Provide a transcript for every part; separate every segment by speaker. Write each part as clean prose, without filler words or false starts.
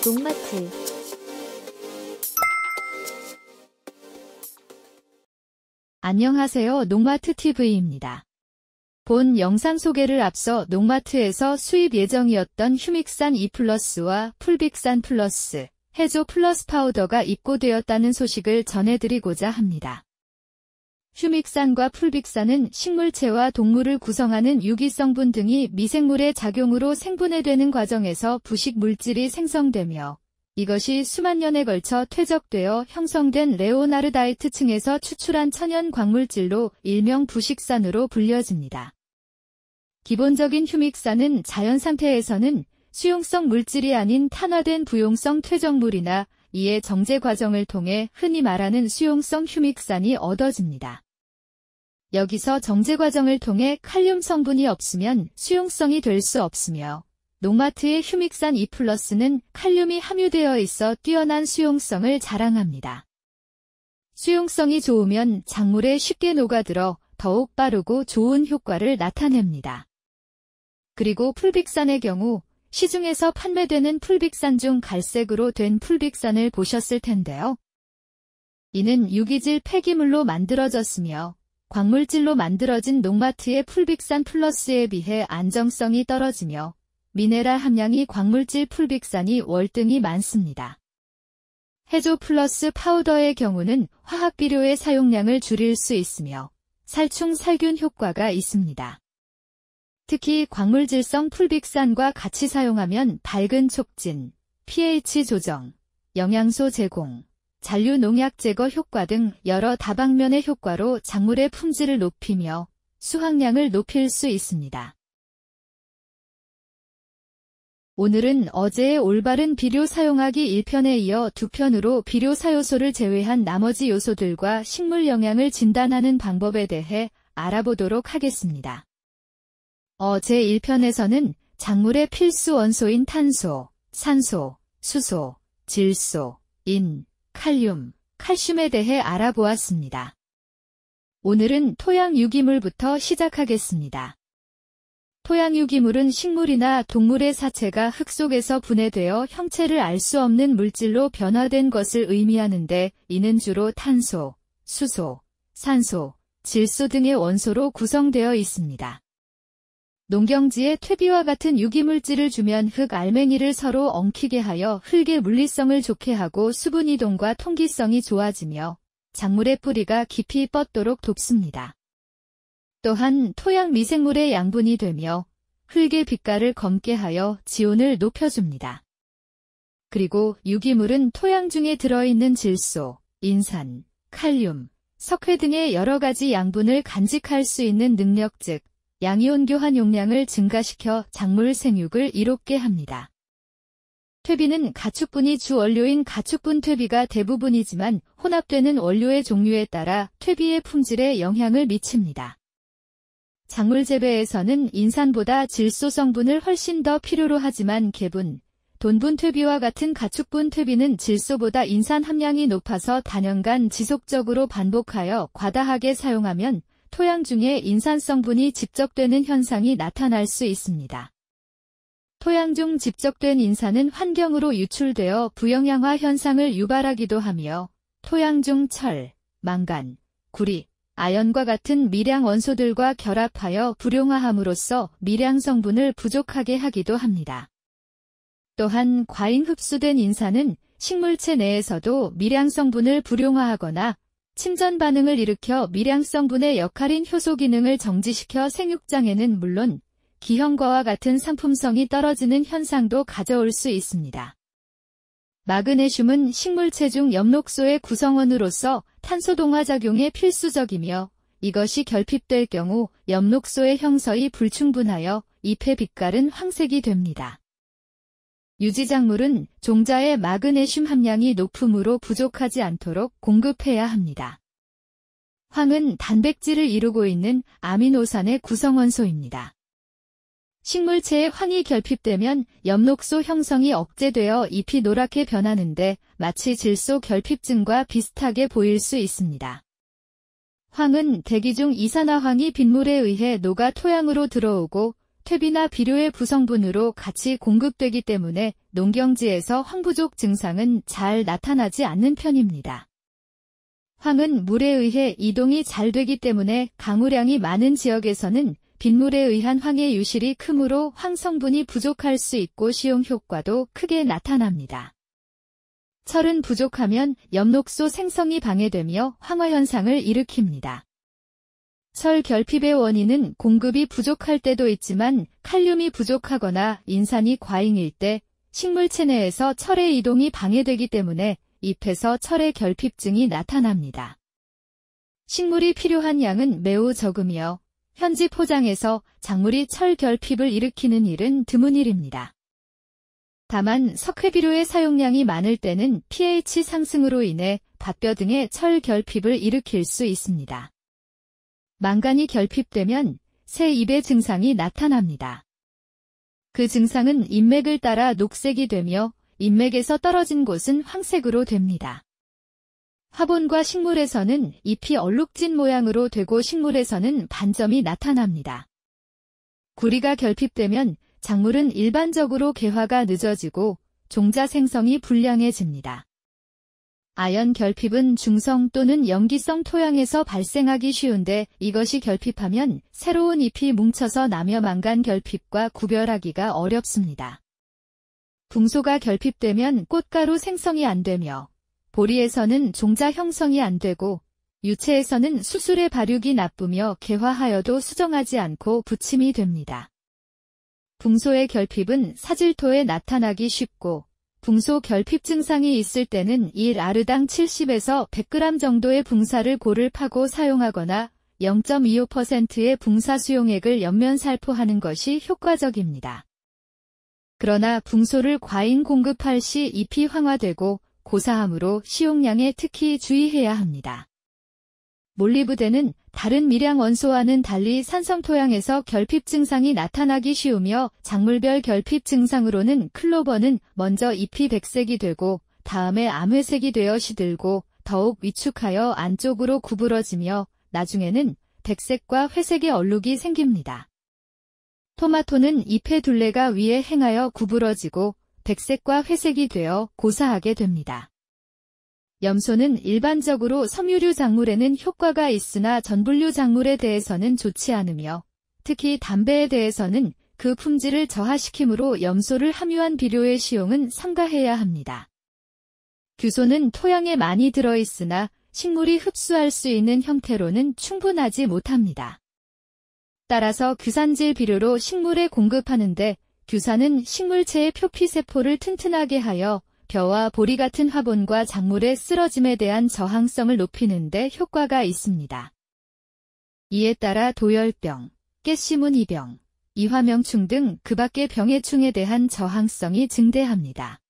Speaker 1: 농마트.
Speaker 2: 안녕하세요. 농마트 TV입니다. 본 영상 소개를 앞서 농마트에서 수입 예정이었던 휴믹산 E+와 풀빅산 플러스, 해조 플러스 파우더가 입고되었다는 소식을 전해드리고자 합니다. 휴믹산과 풀빅산은 식물체와 동물을 구성하는 유기성분 등이 미생물의 작용으로 생분해되는 과정에서 부식 물질이 생성되며 이것이 수만 년에 걸쳐 퇴적되어 형성된 레오나르다이트층에서 추출한 천연 광물질로 일명 부식산으로 불려집니다. 기본적인 휴믹산은 자연 상태에서는 수용성 물질이 아닌 탄화된 부용성 퇴적물이나 이의 정제 과정을 통해 흔히 말하는 수용성 휴믹산이 얻어집니다. 여기서 정제 과정을 통해 칼륨 성분이 없으면 수용성이 될 수 없으며 농마트의 휴믹산 E+는 칼륨이 함유되어 있어 뛰어난 수용성을 자랑합니다. 수용성이 좋으면 작물에 쉽게 녹아들어 더욱 빠르고 좋은 효과를 나타냅니다. 그리고 풀빅산의 경우 시중에서 판매되는 풀빅산 중 갈색으로 된 풀빅산을 보셨을 텐데요. 이는 유기질 폐기물로 만들어졌으며 광물질로 만들어진 농마트의 풀빅산 플러스에 비해 안정성이 떨어지며 미네랄 함량이 광물질 풀빅산이 월등히 많습니다. 해조 플러스 파우더의 경우는 화학 비료의 사용량을 줄일 수 있으며 살충 살균 효과가 있습니다. 특히 광물질성 풀빅산과 같이 사용하면 밝은 촉진, pH 조정, 영양소 제공, 잔류 농약 제거 효과 등 여러 다방면의 효과로 작물의 품질을 높이며 수확량을 높일 수 있습니다. 오늘은 어제의 올바른 비료 사용하기 1편에 이어 2편으로 비료 사요소를 제외한 나머지 요소들과 식물 영양을 진단하는 방법에 대해 알아보도록 하겠습니다. 어제 1편에서는 작물의 필수 원소인 탄소, 산소, 수소, 질소, 인, 칼륨, 칼슘에 대해 알아보았습니다. 오늘은 토양 유기물부터 시작하겠습니다. 토양 유기물은 식물이나 동물의 사체가 흙 속에서 분해되어 형체를 알 수 없는 물질로 변화된 것을 의미하는데 이는 주로 탄소, 수소, 산소, 질소 등의 원소로 구성되어 있습니다. 농경지에 퇴비와 같은 유기물질을 주면 흙 알맹이를 서로 엉키게 하여 흙의 물리성을 좋게 하고 수분 이동과 통기성이 좋아지며 작물의 뿌리가 깊이 뻗도록 돕습니다. 또한 토양 미생물의 양분이 되며 흙의 빛깔을 검게 하여 지온을 높여줍니다. 그리고 유기물은 토양 중에 들어있는 질소, 인산, 칼륨, 석회 등의 여러 가지 양분을 간직할 수 있는 능력 즉 양이온 교환 용량을 증가시켜 작물 생육을 이롭게 합니다. 퇴비는 가축분이 주 원료인 가축분 퇴비가 대부분이지만 혼합되는 원료의 종류에 따라 퇴비의 품질에 영향을 미칩니다. 작물 재배에서는 인산보다 질소 성분을 훨씬 더 필요로 하지만 개분, 돈분 퇴비와 같은 가축분 퇴비는 질소보다 인산 함량이 높아서 단연간 지속적으로 반복하여 과다하게 사용하면 토양 중에 인산 성분이 집적되는 현상이 나타날 수 있습니다. 토양 중 집적된 인산은 환경으로 유출되어 부영양화 현상을 유발하기도 하며 토양 중 철, 망간, 구리, 아연과 같은 미량 원소들과 결합하여 불용화함으로써 미량 성분을 부족하게 하기도 합니다. 또한 과잉 흡수된 인산은 식물체 내에서도 미량 성분을 불용화하거나 침전 반응을 일으켜 미량 성분의 역할인 효소 기능을 정지시켜 생육장애는 물론 기형과와 같은 상품성이 떨어지는 현상도 가져올 수 있습니다. 마그네슘은 식물체 중 엽록소의 구성원으로서 탄소 동화작용에 필수적이며 이것이 결핍될 경우 엽록소의 형성이 불충분하여 잎의 빛깔은 황색이 됩니다. 유지작물은 종자의 마그네슘 함량이 높으므로 부족하지 않도록 공급해야 합니다. 황은 단백질을 이루고 있는 아미노산의 구성원소입니다. 식물체에 황이 결핍되면 엽록소 형성이 억제되어 잎이 노랗게 변하는데 마치 질소 결핍증과 비슷하게 보일 수 있습니다. 황은 대기 중 이산화황이 빗물에 의해 녹아 토양으로 들어오고 퇴비나 비료의 부성분으로 같이 공급되기 때문에 농경지에서 황 부족 증상은 잘 나타나지 않는 편입니다. 황은 물에 의해 이동이 잘 되기 때문에 강우량이 많은 지역에서는 빗물에 의한 황의 유실이 크므로 황 성분이 부족할 수 있고 시용 효과도 크게 나타납니다. 철은 부족하면 엽록소 생성이 방해되며 황화 현상을 일으킵니다. 철 결핍의 원인은 공급이 부족할 때도 있지만 칼륨이 부족하거나 인산이 과잉일 때 식물체 내에서 철의 이동이 방해되기 때문에 잎에서 철의 결핍증이 나타납니다. 식물이 필요한 양은 매우 적으며 현지 포장에서 작물이 철 결핍을 일으키는 일은 드문 일입니다. 다만 석회비료의 사용량이 많을 때는 pH 상승으로 인해 밭뼈 등의 철 결핍을 일으킬 수 있습니다. 망간이 결핍되면 새 잎의 증상이 나타납니다. 그 증상은 잎맥을 따라 녹색이 되며 잎맥에서 떨어진 곳은 황색으로 됩니다. 화분과 식물에서는 잎이 얼룩진 모양으로 되고 식물에서는 반점이 나타납니다. 구리가 결핍되면 작물은 일반적으로 개화가 늦어지고 종자 생성이 불량해집니다. 아연 결핍은 중성 또는 염기성 토양에서 발생하기 쉬운데 이것이 결핍하면 새로운 잎이 뭉쳐서 나며 망간 결핍과 구별하기가 어렵습니다. 붕소가 결핍되면 꽃가루 생성이 안 되며 보리에서는 종자 형성이 안 되고 유채에서는 수술의 발육이 나쁘며 개화하여도 수정하지 않고 부침이 됩니다. 붕소의 결핍은 사질토에 나타나기 쉽고 붕소 결핍 증상이 있을 때는 1아르당 70에서 100g 정도의 붕사를 골을 파고 사용하거나 0.25%의 붕사 수용액을 옆면 살포하는 것이 효과적입니다. 그러나 붕소를 과잉 공급할 시 잎이 황화되고 고사하므로 시용량에 특히 주의해야 합니다. 몰리브덴은 다른 밀양 원소와는 달리 산성 토양에서 결핍 증상이 나타나기 쉬우며 작물별 결핍 증상으로는 클로버는 먼저 잎이 백색이 되고 다음에 암회색이 되어 시들고 더욱 위축하여 안쪽으로 구부러지며 나중에는 백색과 회색의 얼룩이 생깁니다. 토마토는 잎의 둘레가 위에 행하여 구부러지고 백색과 회색이 되어 고사하게 됩니다. 염소는 일반적으로 섬유류 작물에는 효과가 있으나 전분류 작물에 대해서는 좋지 않으며 특히 담배에 대해서는 그 품질을 저하시키므로 염소를 함유한 비료의 시용은 삼가해야 합니다. 규소는 토양에 많이 들어있으나 식물이 흡수할 수 있는 형태로는 충분하지 못합니다. 따라서 규산질 비료로 식물에 공급하는데 규산은 식물체의 표피세포를 튼튼하게 하여 벼와 보리 같은 화분과 작물의 쓰러짐에 대한 저항성을 높이는 데 효과가 있습니다. 이에 따라 도열병, 깨시무늬병, 이화명충 등 그 밖의 병해충에 대한 저항성이 증대합니다.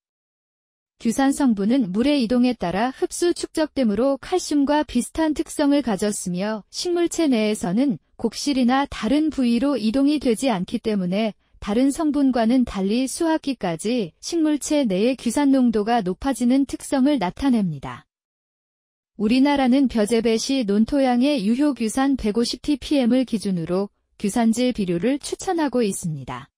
Speaker 2: 규산 성분은 물의 이동에 따라 흡수 축적되므로 칼슘과 비슷한 특성을 가졌으며 식물체 내에서는 곡실이나 다른 부위로 이동이 되지 않기 때문에 다른 성분과는 달리 수확기까지 식물체 내의 규산 농도가 높아지는 특성을 나타냅니다. 우리나라는 벼재배 시 논토양의 유효규산 150ppm을 기준으로 규산질 비료를 추천하고 있습니다.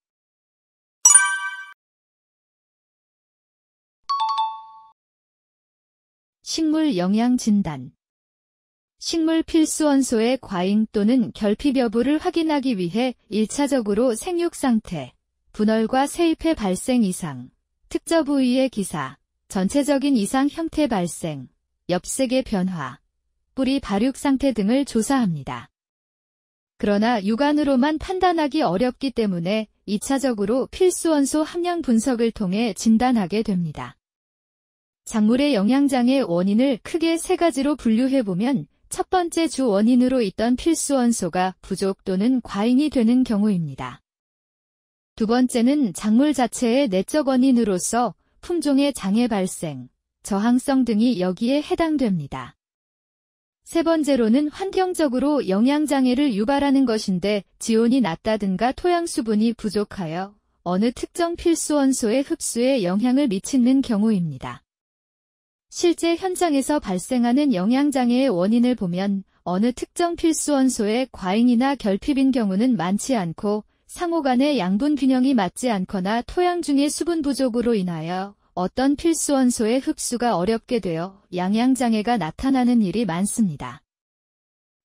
Speaker 2: 식물 영양 진단. 식물 필수 원소의 과잉 또는 결핍 여부를 확인하기 위해 1차적으로 생육 상태, 분열과 세잎의 발생 이상, 특정 부위의 기사, 전체적인 이상 형태 발생, 엽색의 변화, 뿌리 발육 상태 등을 조사합니다. 그러나 육안으로만 판단하기 어렵기 때문에 2차적으로 필수 원소 함량 분석을 통해 진단하게 됩니다. 작물의 영양장애 원인을 크게 세 가지로 분류해보면 첫 번째 주 원인으로 있던 필수 원소가 부족 또는 과잉이 되는 경우입니다. 두 번째는 작물 자체의 내적 원인으로서 품종의 장애 발생, 저항성 등이 여기에 해당됩니다. 세 번째로는 환경적으로 영양장애를 유발하는 것인데 지온이 낮다든가 토양 수분이 부족하여 어느 특정 필수 원소의 흡수에 영향을 미치는 경우입니다. 실제 현장에서 발생하는 영양장애의 원인을 보면 어느 특정 필수 원소의 과잉이나 결핍인 경우는 많지 않고 상호 간의 양분 균형이 맞지 않거나 토양 중의 수분 부족으로 인하여 어떤 필수 원소의 흡수가 어렵게 되어 양양장애가 나타나는 일이 많습니다.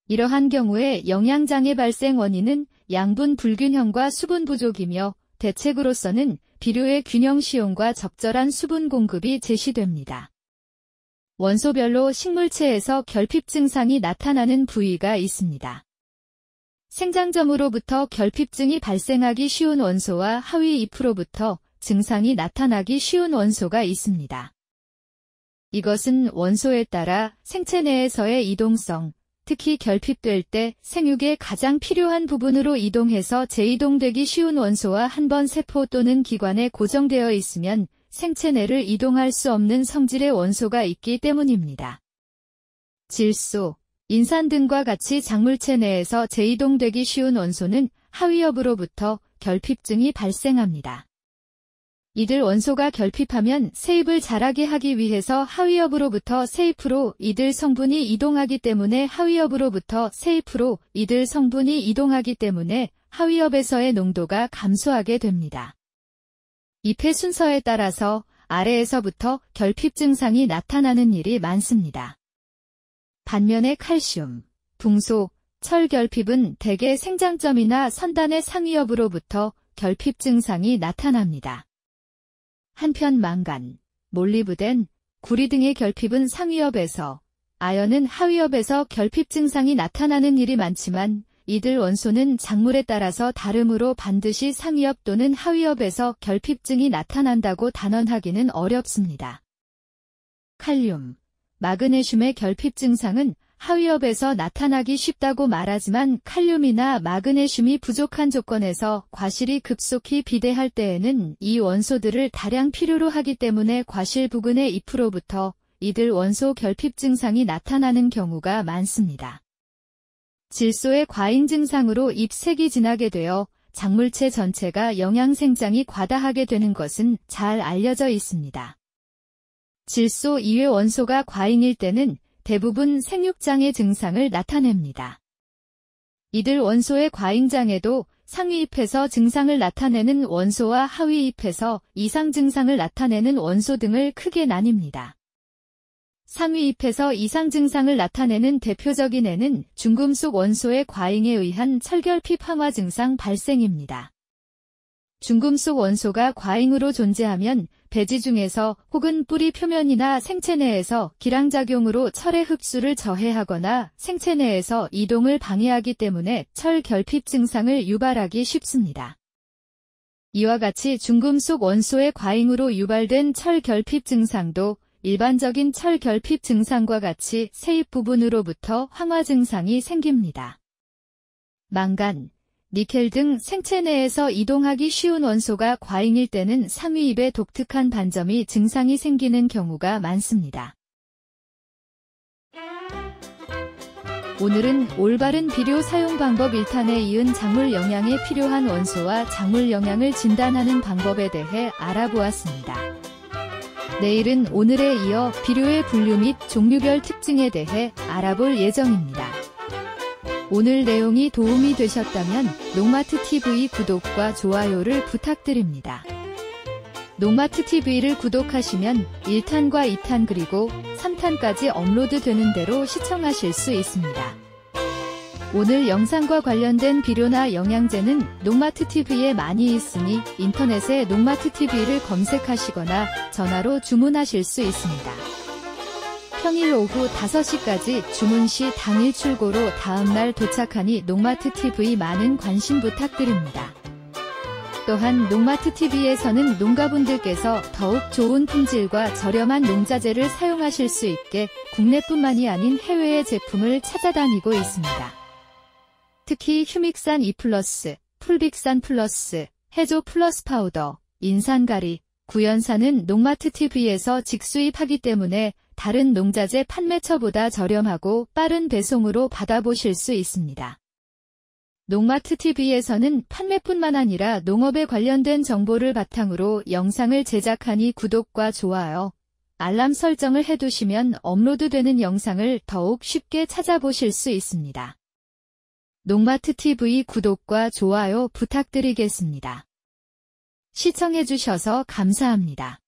Speaker 2: 이러한 경우에 영양장애 발생 원인은 양분 불균형과 수분 부족이며 대책으로서는 비료의 균형 시용과 적절한 수분 공급이 제시됩니다. 원소별로 식물체에서 결핍 증상이 나타나는 부위가 있습니다. 생장점으로부터 결핍증이 발생하기 쉬운 원소와 하위 잎으로부터 증상이 나타나기 쉬운 원소가 있습니다. 이것은 원소에 따라 생체 내에서의 이동성, 특히 결핍될 때 생육에 가장 필요한 부분으로 이동해서 재이동되기 쉬운 원소와 한 번 세포 또는 기관에 고정되어 있으면 생체 내를 이동할 수 없는 성질의 원소가 있기 때문입니다. 질소, 인산 등과 같이 작물체 내에서 재이동되기 쉬운 원소는 하위엽으로부터 결핍증이 발생합니다. 이들 원소가 결핍하면 새잎을 자라게 하기 위해서 하위엽으로부터 새잎으로 이들 성분이 이동하기 때문에 하위엽으로부터 새잎으로 이들 성분이 이동하기 때문에 하위엽에서의 농도가 감소하게 됩니다. 잎의 순서에 따라서 아래에서부터 결핍 증상이 나타나는 일이 많습니다. 반면에 칼슘, 붕소, 철 결핍은 대개 생장점이나 선단의 상위엽으로부터 결핍 증상이 나타납니다. 한편 망간, 몰리브덴, 구리 등의 결핍은 상위엽에서, 아연은 하위엽에서 결핍 증상이 나타나는 일이 많지만 이들 원소는 작물에 따라서 다르므로 반드시 상위엽 또는 하위엽에서 결핍증이 나타난다고 단언하기는 어렵습니다. 칼륨, 마그네슘의 결핍 증상은 하위엽에서 나타나기 쉽다고 말하지만 칼륨이나 마그네슘이 부족한 조건에서 과실이 급속히 비대할 때에는 이 원소들을 다량 필요로 하기 때문에 과실 부근의 잎으로부터 이들 원소 결핍 증상이 나타나는 경우가 많습니다. 질소의 과잉 증상으로 잎색이 진하게 되어 작물체 전체가 영양 생장이 과다하게 되는 것은 잘 알려져 있습니다. 질소 이외 원소가 과잉일 때는 대부분 생육장애 증상을 나타냅니다. 이들 원소의 과잉장애도 상위잎에서 증상을 나타내는 원소와 하위잎에서 이상 증상을 나타내는 원소 등을 크게 나뉩니다. 상위잎에서 이상 증상을 나타내는 대표적인 애는 중금속 원소의 과잉에 의한 철결핍 항화 증상 발생입니다. 중금속 원소가 과잉으로 존재하면 배지 중에서 혹은 뿌리 표면이나 생체 내에서 기량작용으로 철의 흡수를 저해하거나 생체 내에서 이동을 방해하기 때문에 철 결핍 증상을 유발하기 쉽습니다. 이와 같이 중금속 원소의 과잉으로 유발된 철 결핍 증상도 일반적인 철 결핍 증상과 같이 새잎 부분으로부터 황화 증상이 생깁니다. 망간, 니켈 등 생체 내에서 이동하기 쉬운 원소가 과잉일 때는 상위잎에 독특한 반점이 증상이 생기는 경우가 많습니다. 오늘은 올바른 비료 사용 방법 1탄에 이은 작물 영양에 필요한 원소와 작물 영양을 진단하는 방법에 대해 알아보았습니다. 내일은 오늘에 이어 비료의 분류 및 종류별 특징에 대해 알아볼 예정입니다. 오늘 내용이 도움이 되셨다면 농마트TV 구독과 좋아요를 부탁드립니다. 농마트TV를 구독하시면 1탄과 2탄 그리고 3탄까지 업로드되는 대로 시청하실 수 있습니다. 오늘 영상과 관련된 비료나 영양제는 농마트TV에 많이 있으니 인터넷에 농마트TV를 검색하시거나 전화로 주문하실 수 있습니다. 평일 오후 5시까지 주문 시 당일 출고로 다음날 도착하니 농마트TV 많은 관심 부탁드립니다. 또한 농마트TV에서는 농가분들께서 더욱 좋은 품질과 저렴한 농자재를 사용하실 수 있게 국내뿐만이 아닌 해외의 제품을 찾아다니고 있습니다. 특히 휴믹산 E+, 풀빅산 플러스, 해조 플러스 파우더, 인산가리, 구연산은 농마트TV에서 직수입하기 때문에 다른 농자재 판매처보다 저렴하고 빠른 배송으로 받아보실 수 있습니다. 농마트TV에서는 판매뿐만 아니라 농업에 관련된 정보를 바탕으로 영상을 제작하니 구독과 좋아요, 알람 설정을 해두시면 업로드되는 영상을 더욱 쉽게 찾아보실 수 있습니다. 농마트TV 구독과 좋아요 부탁드리겠습니다. 시청해주셔서 감사합니다.